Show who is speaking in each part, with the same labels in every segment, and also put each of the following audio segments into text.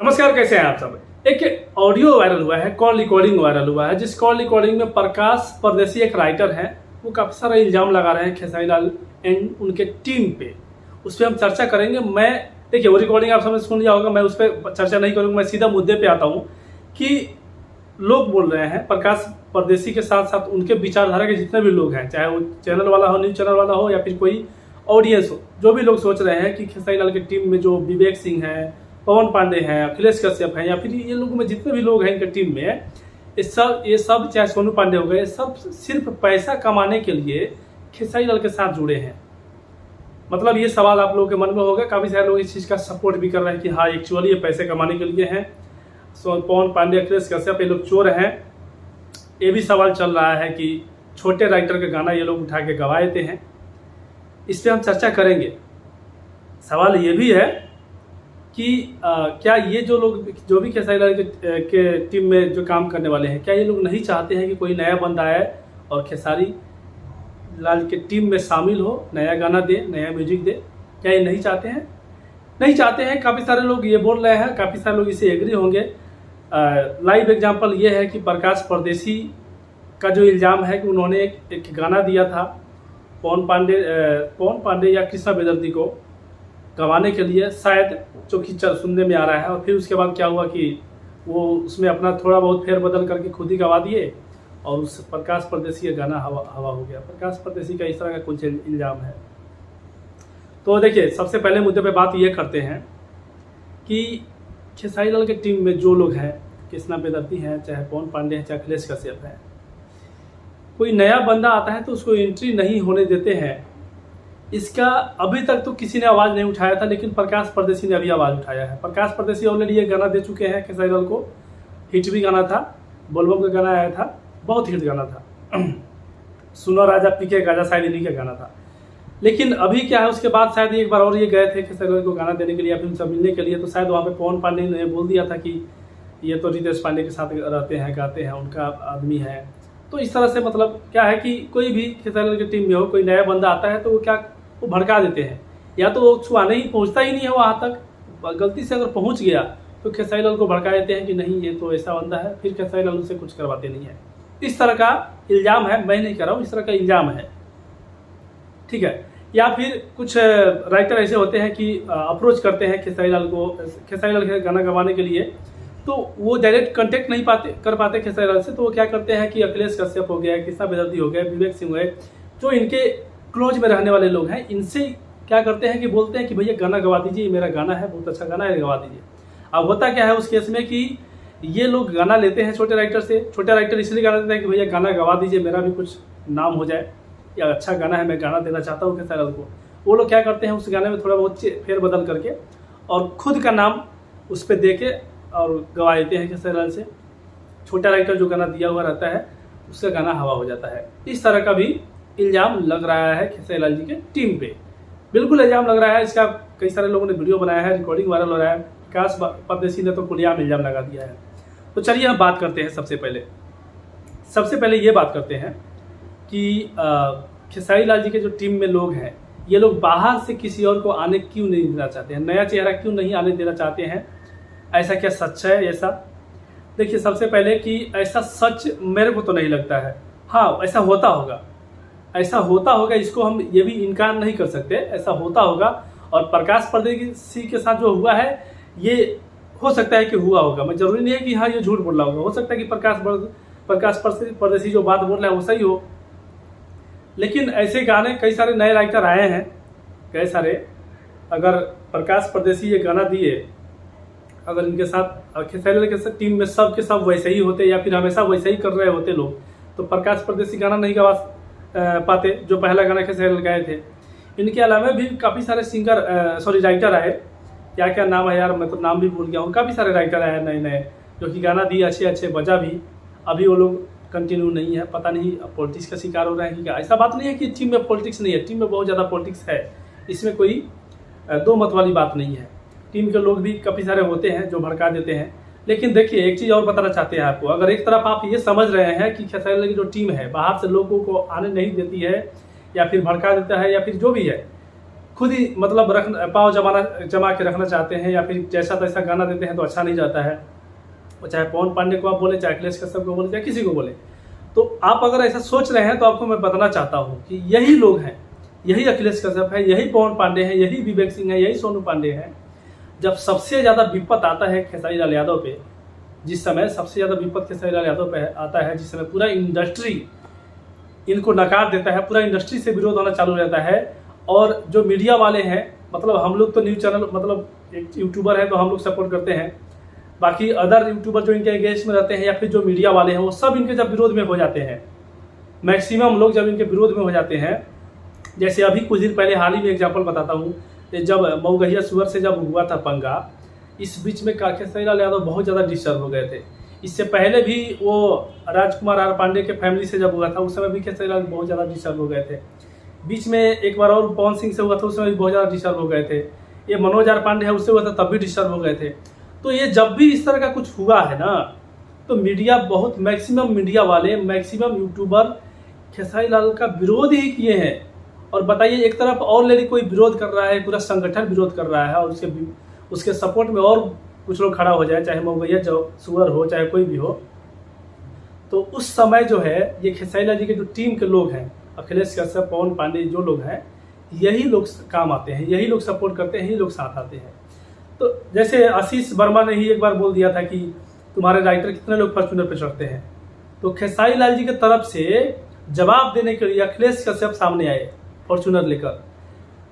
Speaker 1: नमस्कार, कैसे हैं आप सब। एक ऑडियो वायरल हुआ है, कॉल रिकॉर्डिंग वायरल हुआ है, जिस कॉल रिकॉर्डिंग में प्रकाश परदेसी एक राइटर है, वो काफी सारा इल्जाम लगा रहे हैं खेसारी लाल एंड उनके टीम पे। उस पर हम चर्चा करेंगे। मैं देखिए वो रिकॉर्डिंग आप समझ सुन लिया होगा, मैं उस पर चर्चा नहीं करूंगा। मैं सीधा मुद्दे पे आता हूँ कि लोग बोल रहे हैं प्रकाश परदेसी के साथ साथ उनके विचारधारा के जितने भी लोग हैं, चाहे वो चैनल वाला हो, न्यूज चैनल वाला हो या फिर कोई ऑडियंस हो, जो भी लोग सोच रहे हैं कि खेसारी लाल की टीम में जो विवेक सिंह है, पवन पांडे हैं, अखिलेश कश्यप हैं, या फिर ये लोग में जितने भी लोग हैं इनके टीम में, ये सब चाहे सोनू पांडे हो गए, सब सिर्फ पैसा कमाने के लिए खेसारी लाल के साथ जुड़े हैं। मतलब ये सवाल आप लोगों के मन में होगा। काफी सारे लोग इस चीज का सपोर्ट भी कर रहे हैं कि हाँ एक्चुअली ये पैसे कमाने के लिए हैं। पवन पांडे, अखिलेश कश्यप ये लोग चोर हैं। ये भी सवाल चल रहा है कि छोटे राइटर का गाना ये लोग उठा के गवा देते हैं। इस पर हम चर्चा करेंगे। सवाल ये भी है कि क्या ये जो भी खेसारी लाल के टीम में जो काम करने वाले हैं, क्या ये लोग नहीं चाहते हैं कि कोई नया बंदा आए और खेसारी लाल के टीम में शामिल हो, नया गाना दे, नया म्यूजिक दे? क्या ये नहीं चाहते हैं? नहीं चाहते हैं। काफ़ी सारे लोग ये बोल रहे हैं, काफ़ी सारे लोग इसे एग्री होंगे। लाइव एग्जाम्पल ये है कि प्रकाश परदेसी का जो इल्ज़ाम है कि उन्होंने एक गाना दिया था पवन पांडे या कृष्णा बेदर्दी को गवाने के लिए, शायद जो कि सुनने में आ रहा है। और फिर उसके बाद क्या हुआ कि वो उसमें अपना थोड़ा बहुत फेरबदल करके खुद ही गवा दिए और उस प्रकाश परदेसी का गाना हवा हो गया। प्रकाश परदेसी का इस तरह का कुछ इल्ज़ाम है। तो देखिए, सबसे पहले मुद्दे पे बात ये करते हैं कि खेसारी लाल की टीम में जो लोग हैं, कृष्णा बेदर्दी हैं, चाहे पवन पांडे हैं, चाहे अखिलेश कश्यप हैं, कोई नया बंदा आता है तो उसको एंट्री नहीं होने देते हैं। इसका अभी तक तो किसी ने आवाज़ नहीं उठाया था, लेकिन प्रकाश परदेसी ने अभी आवाज़ उठाया है। प्रकाश परदेसी ऑलरेडी ये गाना दे चुके हैं खेसारी लाल को। हिट भी गाना था, बोलबम का गाना आया था, बहुत हिट गाना था। सुनो राजा पीके गाजा, शायद इन्हीं का गाना था। लेकिन अभी क्या है, उसके बाद शायद एक बार और ये गए थे खेसारी लाल को गाना देने के लिए या फिर उनसे मिलने के लिए, तो शायद वहाँ पे पवन पांडे ने बोल दिया था कि ये तो रितेश पांडे के साथ रहते हैं, गाते हैं, उनका आदमी है। तो इस तरह से मतलब क्या है कि कोई भी खेसारी लाल की टीम में हो, कोई नया बंदा आता है तो वो भड़का देते हैं, या तो वो छुआने ही पहुंचता ही नहीं है वहाँ तक। गलती से अगर पहुंच गया तो खेसारी लाल को भड़का देते हैं कि नहीं ये तो ऐसा बंदा है, फिर खेसारी लाल उनसे कुछ करवाते नहीं है। इस तरह का इल्जाम है, मैं नहीं कर रहा हूँ, इस तरह का इल्जाम है, ठीक है। या फिर कुछ राइटर ऐसे होते हैं कि अप्रोच करते हैं खेसारी लाल को, खेसारी लाल के गाना गवाने के लिए, तो वो डायरेक्ट कांटेक्ट नहीं कर पाते खेसारी लाल से। तो वो क्या करते हैं कि अखिलेश कश्यप हो गया, कृष्णा बेदर्दी हो गया, विवेक सिंह हो गए, जो इनके क्लोज में रहने वाले लोग हैं, इनसे क्या करते हैं कि बोलते हैं कि भैया गाना गवा दीजिए, मेरा गाना है, बहुत अच्छा गाना है, गवा दीजिए। अब होता क्या है उस केस में कि ये लोग गाना लेते हैं छोटे राइटर से। छोटे राइटर इसलिए गाना देते हैं कि भैया गाना गवा दीजिए, मेरा भी कुछ नाम हो जाए, या अच्छा गाना है, मैं गाना देना चाहता हूँ खेसारी लाल को। वो लोग क्या करते हैं, उस गाने में थोड़ा बहुत फेरबदल करके और खुद का नाम उस पर दे के और गवा देते हैं खेसारी लाल से। छोटा राइटर जो गाना दिया हुआ रहता है उसका गाना हवा हो जाता है। इस तरह का भी इल्जाम लग रहा है खेसारी लाल जी के टीम पे। बिल्कुल इल्जाम लग रहा है। इसका कई सारे लोगों ने वीडियो बनाया है, रिकॉर्डिंग वायरल हो रहा है। प्रकाश परदेसी ने तो खुलेआम इल्जाम लगा दिया है। तो चलिए हम बात करते हैं। सबसे पहले ये बात करते हैं कि खेसारी लाल जी के जो टीम में लोग हैं, ये लोग बाहर से किसी और को आने क्यों नहीं देना चाहते हैं, नया चेहरा क्यों नहीं आने देना चाहते हैं? ऐसा क्या सच है? ऐसा देखिए, सबसे पहले कि ऐसा सच मेरे को तो नहीं लगता है। हाँ, ऐसा होता होगा, इसको हम ये भी इनकार नहीं कर सकते, ऐसा होता होगा। और प्रकाश परदेसी के साथ जो हुआ है, ये हो सकता है कि हुआ होगा। मैं जरूरी नहीं है कि हाँ ये झूठ बोल रहा होगा। हो सकता है कि प्रकाश परदेसी जो बात बोल रहा है वो सही हो। लेकिन ऐसे गाने कई सारे नए राइटर आए हैं, कई सारे। अगर प्रकाश परदेसी ये गाना दिए, अगर इनके साथ खेसारी लाल के साथ टीम में सब के सब वैसे ही होते या फिर हमेशा वैसे ही कर रहे होते लोग, तो प्रकाश परदेसी गाना नहीं गवा पाते जो पहला गाना खेसारी लाल गाए थे। इनके अलावा भी काफ़ी सारे राइटर आए। क्या नाम है यार, मैं तो नाम भी भूल गया हूँ। काफ़ी सारे राइटर आए नए जो कि गाना दिए, अच्छे बजा भी। अभी वो लोग कंटिन्यू नहीं है, पता नहीं पॉलिटिक्स का शिकार हो रहे हैं कि क्या। ऐसा बात नहीं है कि टीम में पॉलिटिक्स नहीं है, टीम में बहुत ज़्यादा पॉलिटिक्स है। इसमें कोई दो मत वाली बात नहीं है। टीम के लोग भी काफ़ी सारे होते हैं जो भड़का देते हैं। लेकिन देखिए, एक चीज़ और बताना चाहते हैं आपको। अगर एक तरफ आप ये समझ रहे हैं कि खेसारी लाल की जो टीम है बाहर से लोगों को आने नहीं देती है, या फिर भड़का देता है, या फिर जो भी है, खुद ही मतलब पाँव जमा के रखना चाहते हैं, या फिर जैसा तैसा गाना देते हैं तो अच्छा नहीं जाता है। वो चाहे पवन पांडे को आप बोले, चाहे अखिलेश कश्यप को बोले, चाहे किसी को बोले। तो आप अगर ऐसा सोच रहे हैं तो आपको मैं बताना चाहता हूँ कि यही लोग हैं, यही अखिलेश कश्यप है, यही पवन पांडे हैं, यही विवेक सिंह है, यही सोनू पांडे हैं। जब सबसे ज़्यादा विपत आता है खेसारी लाल यादव पे, जिस समय सबसे ज़्यादा विपत खेसारी लाल यादव पे आता है, जिस समय पूरा इंडस्ट्री इनको नकार देता है, पूरा इंडस्ट्री से विरोध होना चालू रहता है, और जो मीडिया वाले हैं, मतलब हम लोग तो न्यूज़ चैनल, मतलब एक यूट्यूबर है तो हम लोग सपोर्ट करते हैं, बाकी अदर यूट्यूबर जो इनके अगेंस्ट में रहते हैं या फिर जो मीडिया वाले हैं, वो सब इनके जब विरोध में हो जाते हैं, मैक्सिमम लोग जब इनके विरोध में हो जाते हैं। जैसे अभी कुछ दिन पहले हाल ही में एग्जाम्पल बताता हूँ, जब मऊगहिया सुअर से जब हुआ था पंगा, इस बीच में खेसारी लाल यादव बहुत ज़्यादा डिस्टर्ब हो गए थे। इससे पहले भी वो राजकुमार आर पांडे के फैमिली से जब हुआ था, उस समय भी खेसारी लाल बहुत ज़्यादा डिस्टर्ब हो गए थे। बीच में एक बार और पवन सिंह से हुआ था, उस समय भी बहुत ज़्यादा डिस्टर्ब हो गए थे। ये मनोज आर पांडे है, उससे हुआ था, तब भी डिस्टर्ब हो गए थे। तो ये जब भी इस तरह का कुछ हुआ है ना, तो मीडिया बहुत, मैक्सिमम मीडिया वाले, मैक्सिमम यूट्यूबर खेसारी लाल का विरोध ही किए हैं। और बताइए, एक तरफ और लेडी कोई विरोध कर रहा है, पूरा संगठन विरोध कर रहा है, और उसके सपोर्ट में और कुछ लोग खड़ा हो जाए, चाहे मऊगहिया जो सुअर हो, चाहे कोई भी हो, तो उस समय जो है ये खेसारी लाल जी के जो टीम के लोग हैं, अखिलेश कश्यप, पवन पांडे, जो लोग हैं, यही लोग काम आते हैं, यही लोग सपोर्ट करते हैं, यही लोग साथ आते हैं। तो जैसे आशीष वर्मा ने ही एक बार बोल दिया था कि तुम्हारे राइटर कितने लोग फॉर्च्यूनर पे चढ़ते हैं, तो खेसारी लाल जी की तरफ से जवाब देने के लिए अखिलेश कश्यप सामने आए फॉर्च्यूनर लेकर,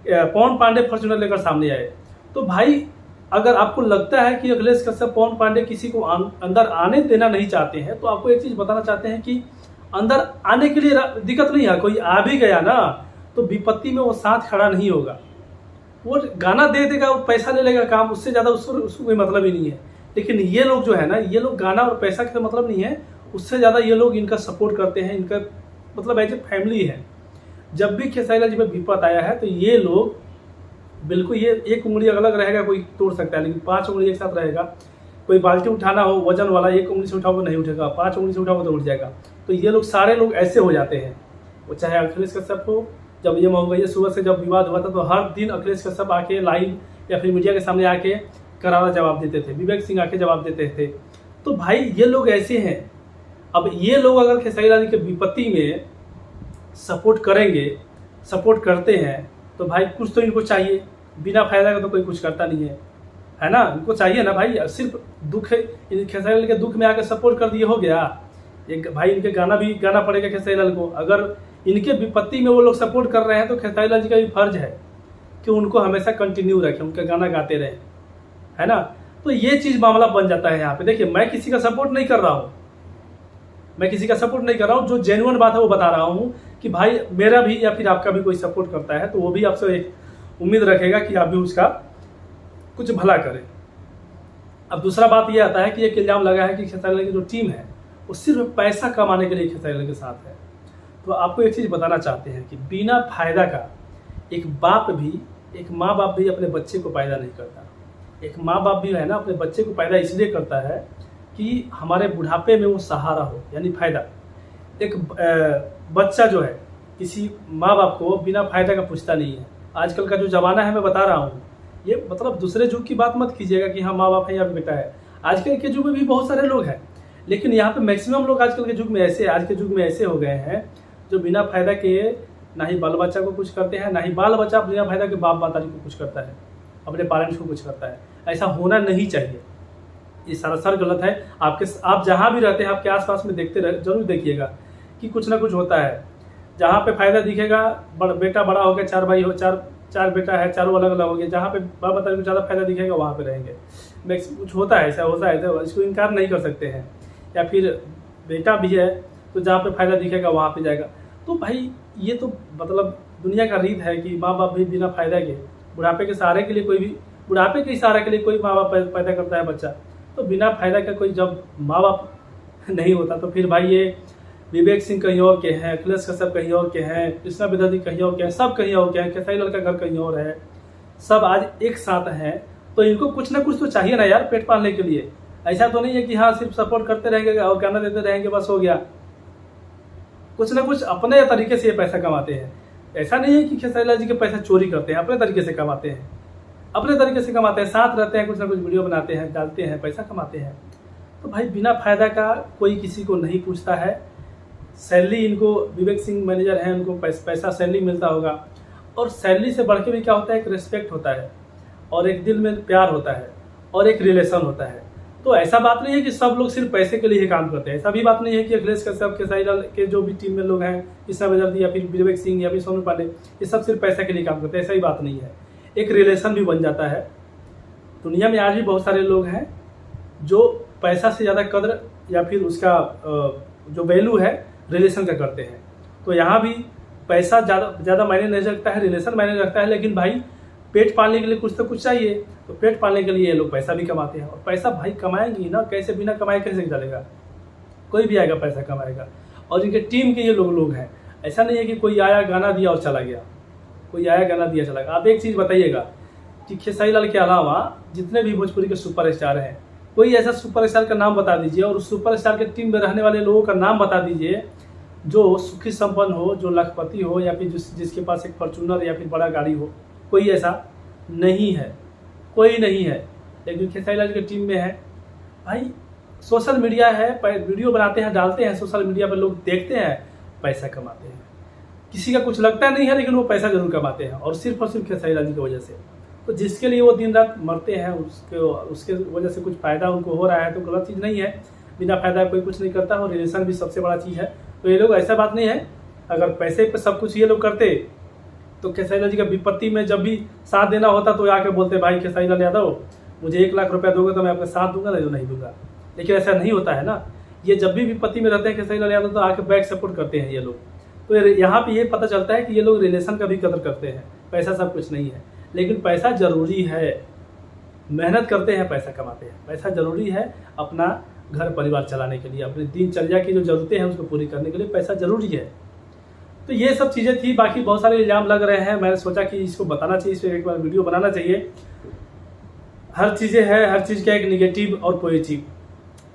Speaker 1: पवन पांडे फॉर्च्यूनर लेकर सामने आए। तो भाई, अगर आपको लगता है कि अखिलेश कश्यप, पवन पांडे किसी को अंदर आने देना नहीं चाहते हैं, तो आपको एक चीज बताना चाहते हैं कि अंदर आने के लिए दिक्कत नहीं है। कोई आ भी गया ना, तो विपत्ति में वो साथ खड़ा नहीं होगा, वो गाना दे देगा, वो पैसा ले लेगा काम, उससे ज़्यादा उसको कोई मतलब ही नहीं है। लेकिन ये लोग जो है ना, ये लोग गाना और पैसा का मतलब नहीं है, उससे ज़्यादा ये लोग इनका सपोर्ट करते हैं, इनका मतलब एज ए फैमिली है। जब भी खेसारी लाल जी में विपत आया है, तो ये लोग बिल्कुल, ये एक उंगली अलग रहेगा कोई तोड़ सकता है, लेकिन 5 उंगली एक साथ रहेगा। कोई बाल्टी उठाना हो वजन वाला, एक उंगली से उठाओगे नहीं उठेगा, 5 उंगली से उठाओगे तो उठ जाएगा। तो ये लोग, सारे लोग ऐसे हो जाते हैं। वो चाहे अखिलेश कश्यप हो, जब ये मऊगहिया सुअर से जब विवाद हुआ था, तो हर दिन अखिलेश कश्यप आके लाइव या फिर मीडिया के सामने आके करारा जवाब देते थे, विवेक सिंह आके जवाब देते थे। तो भाई, ये लोग ऐसे हैं। अब ये लोग अगर खेसारी लाल जी के विपत्ति में सपोर्ट करेंगे, सपोर्ट करते हैं, तो भाई कुछ तो इनको चाहिए। बिना फायदा का तो कोई कुछ करता नहीं है ना, इनको चाहिए ना भाई। सिर्फ दुख है, खेसारी लाल के दुख में आकर सपोर्ट कर दिए हो गया। एक भाई, इनके गाना भी गाना पड़ेगा खेसारी लाल को। अगर इनके विपत्ति में वो लोग सपोर्ट कर रहे हैं, तो खेसारी लाल जी का भी फर्ज है कि उनको हमेशा कंटिन्यू रखें, उनका गाना गाते रहे, है ना। तो ये चीज मामला बन जाता है यहाँ पे। देखिए, मैं किसी का सपोर्ट नहीं कर रहा हूँ, मैं किसी का सपोर्ट नहीं कर रहा हूँ। जो जेन्युइन बात है वो बता रहा हूँ कि भाई, मेरा भी या फिर आपका भी कोई सपोर्ट करता है, तो वो भी आपसे एक उम्मीद रखेगा कि आप भी उसका कुछ भला करें। अब दूसरा बात ये आता है कि एक इल्जाम लगा है कि खेसारी लाल की जो टीम है, वो सिर्फ पैसा कमाने के लिए खेसारी लाल के साथ है। तो आपको एक चीज़ बताना चाहते हैं कि बिना फायदा का एक बाप भी, एक माँ बाप भी अपने बच्चे को पैदा नहीं करता। एक माँ बाप भी है ना, अपने बच्चे को पैदा इसलिए करता है कि हमारे बुढ़ापे में वो सहारा हो, यानी फायदा। एक बच्चा जो है, किसी माँ बाप को बिना फायदा का पूछता नहीं है। आजकल का जो ज़माना है, मैं बता रहा हूँ, ये मतलब दूसरे युग की बात मत कीजिएगा कि हाँ माँ बाप है या बेटा है। आजकल के युग में भी बहुत सारे लोग हैं, लेकिन यहाँ पे मैक्सिमम लोग आजकल के युग में ऐसे, आज के युग में ऐसे हो गए हैं जो बिना फायदा के ना ही बाल बच्चा को कुछ करते हैं, ना ही बाल बच्चा बिना फायदा के बाप माताजी को कुछ करता है, अपने पेरेंट्स को कुछ करता है। ऐसा होना नहीं चाहिए, ये सरासर गलत है। आप जहाँ भी रहते हैं, आपके आसपास में देखते रहे, जरूर देखिएगा कि कुछ ना कुछ होता है। जहाँ पे फायदा दिखेगा, बेटा बड़ा हो गया, 4 भाई हो, चार बेटा है, चारों अलग अलग हो गए, जहाँ पे बाप माताजी को ज़्यादा फायदा दिखेगा वहाँ पे रहेंगे। कुछ होता है, ऐसा होता है, तो इसको इनकार नहीं कर सकते हैं। या फिर बेटा भी है, तो जहाँ पे फायदा दिखेगा वहाँ पे जाएगा। तो भाई, ये तो मतलब दुनिया का रीत है कि माँ बाप भी बिना फायदा के, बुढ़ापे के सहारे के लिए कोई भी, बुढ़ापे के इशारे के लिए कोई माँ बाप पैदा करता है बच्चा, तो बिना फायदा का कोई जब माँ बाप नहीं होता, तो फिर भाई ये विवेक सिंह कहीं और के हैं, अखिलेश कश्यप कहीं और के हैं, कृष्णा विद्यार्थी कहीं और के हैं, सब कहीं और के हैं, खेसारी लाल का घर कहीं और है, सब आज एक साथ हैं। तो इनको कुछ ना कुछ तो चाहिए ना यार, पेट पालने के लिए। ऐसा तो नहीं है कि हाँ सिर्फ सपोर्ट करते रहेंगे और गाना देते रहेंगे, बस हो गया। कुछ ना कुछ अपने तरीके से ये पैसा कमाते हैं। ऐसा नहीं है कि खेसारी लाल जी के पैसा चोरी करते हैं, अपने तरीके से कमाते हैं, अपने तरीके से कमाते हैं, साथ रहते हैं, कुछ ना कुछ वीडियो बनाते हैं, डालते हैं, पैसा कमाते हैं। तो भाई बिना फायदा का कोई किसी को नहीं पूछता है। सैलरी इनको, विवेक सिंह मैनेजर हैं, उनको पैसा सैलरी मिलता होगा, और सैलरी से बढ़ के भी क्या होता है, एक रिस्पेक्ट होता है, और एक दिल में प्यार होता है, और एक रिलेशन होता है। तो ऐसा बात नहीं है कि सब लोग सिर्फ पैसे के लिए ही काम करते हैं। ऐसा भी बात नहीं है कि अखिलेश कश्यप, खेसारी लाल के जो भी टीम में लोग हैं, कृष्णा बेदर्जी या फिर विवेक सिंह या फिर सोनू पांडे, ये सब सिर्फ पैसे के लिए काम करते हैं, ऐसा ही बात नहीं है। एक रिलेशन भी बन जाता है। दुनिया में आज भी बहुत सारे लोग हैं जो पैसा से ज़्यादा कदर या फिर उसका जो वैल्यू है रिलेशन का करते हैं। तो यहाँ भी पैसा ज़्यादा मायने नहीं रखता है, रिलेशन मायने रखता है। लेकिन भाई पेट पालने के लिए कुछ तो कुछ चाहिए, तो पेट पालने के लिए ये लोग पैसा भी कमाते हैं। और पैसा भाई कमाएंगे ही ना, कैसे बिना कमाए कैसे चलेगा, कोई भी आएगा पैसा कमाएगा। और इनके टीम के ये लोग हैं, ऐसा नहीं है कि कोई आया गाना दिया और चला गया, कोई आया गाना दिया चला गया। आप एक चीज़ बताइएगा कि खेसारी लाल के अलावा जितने भी भोजपुरी के सुपरस्टार हैं, कोई ऐसा सुपरस्टार का नाम बता दीजिए, और उस सुपरस्टार के टीम में रहने वाले लोगों का नाम बता दीजिए जो सुखी संपन्न हो, जो लखपति हो, या फिर जिसके पास एक फॉर्च्यूनर या फिर बड़ा गाड़ी हो। कोई ऐसा नहीं है, कोई नहीं है। लेकिन खेसारी लाल की टीम में है भाई। सोशल मीडिया है, वीडियो बनाते हैं, डालते हैं सोशल मीडिया पर, लोग देखते हैं, पैसा कमाते हैं। किसी का कुछ लगता नहीं है, लेकिन वो पैसा जरूर कमाते हैं, और सिर्फ खेसारी लाल जी की वजह से। तो जिसके लिए वो दिन रात मरते हैं, उसके वजह से कुछ फ़ायदा उनको हो रहा है, तो गलत चीज़ नहीं है। बिना फायदा कोई कुछ नहीं करता, और रिलेशन भी सबसे बड़ा चीज़ है। तो ये लोग, ऐसा बात नहीं है, अगर पैसे पे सब कुछ ये लोग करते तो खेसारी लाल जी का विपत्ति में जब भी साथ देना होता तो आके बोलते, भाई खेसारी लाल यादव मुझे 1 लाख रुपया दोगे तो मैं आपका साथ दूंगा, नहीं तो नहीं दूंगा। लेकिन ऐसा नहीं होता है ना। ये जब भी विपत्ति में रहते हैं खेसारी लाल यादव, तो आके बैक सपोर्ट करते हैं ये लोग। तो यहाँ पे ये पता चलता है कि ये लोग रिलेशन का भी कदर करते हैं। पैसा सब कुछ नहीं है, लेकिन पैसा जरूरी है। मेहनत करते हैं, पैसा कमाते हैं। पैसा जरूरी है अपना घर परिवार चलाने के लिए, अपनी दिनचर्या की जो जरूरतें हैं उसको पूरी करने के लिए पैसा जरूरी है। तो ये सब चीज़ें थी। बाकी बहुत सारे इल्ज़ाम लग रहे हैं, मैंने सोचा कि इसको बताना चाहिए, इस पर एक बार वीडियो बनाना चाहिए। हर चीज़ें हैं, हर चीज़ का एक निगेटिव और पॉजिटिव,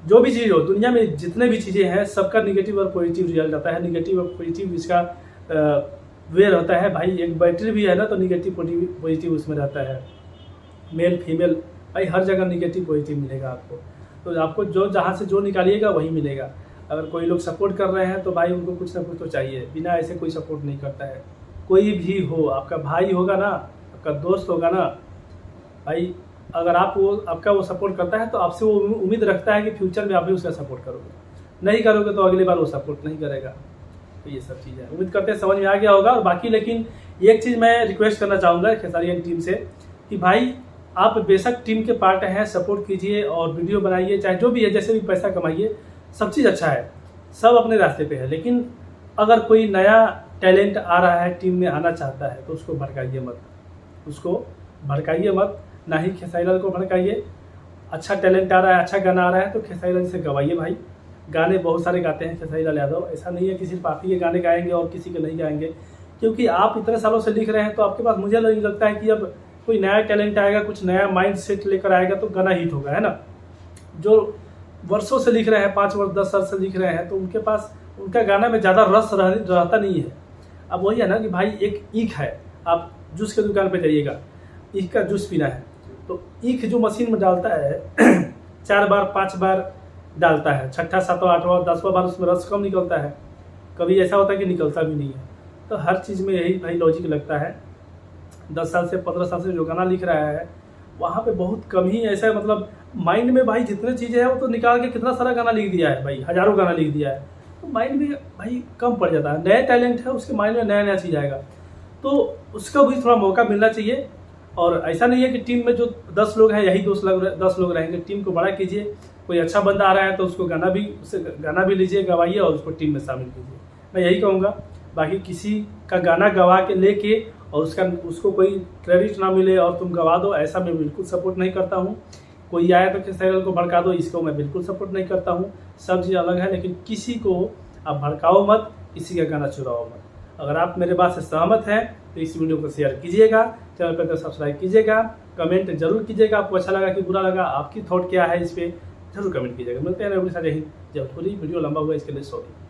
Speaker 1: जो भी चीज़ हो दुनिया में, जितने भी चीज़ें हैं सबका निगेटिव और पॉजिटिव रिजल्ट आता है। निगेटिव और पॉजिटिव इसका वे रहता है भाई। एक बैटरी भी है ना, तो निगेटिव पॉजिटिव उसमें रहता है। मेल फीमेल भाई हर जगह निगेटिव पॉजिटिव मिलेगा आपको। तो आपको जो जहाँ से जो निकालिएगा वही मिलेगा। अगर कोई लोग सपोर्ट कर रहे हैं तो भाई उनको कुछ ना कुछ तो चाहिए, बिना ऐसे कोई सपोर्ट नहीं करता है। कोई भी हो, आपका भाई होगा ना, आपका दोस्त होगा ना भाई, अगर आपका वो सपोर्ट करता है तो आपसे वो उम्मीद रखता है कि फ्यूचर में आप भी उसका सपोर्ट करोगे। नहीं करोगे तो अगली बार वो सपोर्ट नहीं करेगा। तो ये सब चीज़ें उम्मीद करते हैं समझ में आ गया होगा। और बाकी लेकिन एक चीज़ मैं रिक्वेस्ट करना चाहूँगा खेसारी टीम से कि भाई आप बेशक टीम के पार्ट हैं, सपोर्ट कीजिए और वीडियो बनाइए, चाहे जो भी है, जैसे भी पैसा कमाइए, सब चीज़ अच्छा है, सब अपने रास्ते पे है। लेकिन अगर कोई नया टैलेंट आ रहा है, टीम में आना चाहता है, तो उसको भड़काइए मत, उसको भड़काइए मत। ना ही खेसारी लाल को भड़काइए। अच्छा टैलेंट आ रहा है, अच्छा गाना आ रहा है तो खेसारी लाल से गवाइए भाई। गाने बहुत सारे गाते हैं खेसारी लाल यादव, ऐसा नहीं है कि सिर्फ आप ही के गाने गाएंगे और किसी के नहीं गाएंगे। क्योंकि आप इतने सालों से लिख रहे हैं, तो आपके पास मुझे नहीं लगता है कि अब कोई नया टैलेंट आएगा, कुछ नया माइंड सेट लेकर आएगा तो गाना हिट होगा, है ना। जो वर्षों से लिख रहे हैं, 5 वर्ष 10 साल से लिख रहे हैं, तो उनके पास उनका गाना में ज़्यादा रस रहता नहीं है। अब वही है ना कि भाई एक ईख है, आप जूस के दुकान पे जाइएगा, ईख का जूस पीना है, तो ईख जो मशीन में डालता है 4 बार 5 बार डालता है, 6वां 7वां 8वां 10वां बार उसमें रस कम निकलता है। कभी ऐसा होता है कि निकलता भी नहीं है। तो हर चीज़ में यही भाई लॉजिक लगता है। 10 साल से 15 साल से जो गाना लिख रहा है वहाँ पे बहुत कम ही ऐसा है, मतलब माइंड में भाई जितने चीज़ें हैं वो तो निकाल के कितना सारा गाना लिख दिया है भाई, हज़ारों गाना लिख दिया है। तो माइंड में भाई कम पड़ जाता है। नया टैलेंट है, उसके माइंड में नया नया चीज़ आएगा, तो उसका भी थोड़ा मौका मिलना चाहिए। और ऐसा नहीं है कि टीम में जो 10 लोग हैं यही 10 लोग रहेंगे। टीम को बड़ा कीजिए। कोई अच्छा बंदा आ रहा है तो उसको गाना भी लीजिए, गवाइए और उसको टीम में शामिल कीजिए। मैं यही कहूँगा। बाकी किसी का गाना गवा के लेके और उसको कोई क्रेडिट ना मिले और तुम गवा दो, ऐसा मैं बिल्कुल सपोर्ट नहीं करता हूँ। कोई आया तो खेसारी लाल को भड़का दो, इसको मैं बिल्कुल सपोर्ट नहीं करता हूँ। सब चीज़ अलग है, लेकिन किसी को आप भड़काओ मत, किसी का गाना चुराओ मत। अगर आप मेरे बात से सहमत हैं तो इस वीडियो को शेयर कीजिएगा, चैनल पर सब्सक्राइब कीजिएगा, कमेंट जरूर कीजिएगा। आपको अच्छा लगा कि बुरा लगा, आपकी थॉट क्या है इस पर जरूर कमेंट कीजिएगा। मिलते हैं जय हिंद जय भोजपुरी। वीडियो लंबा हुआ इसके लिए सॉरी।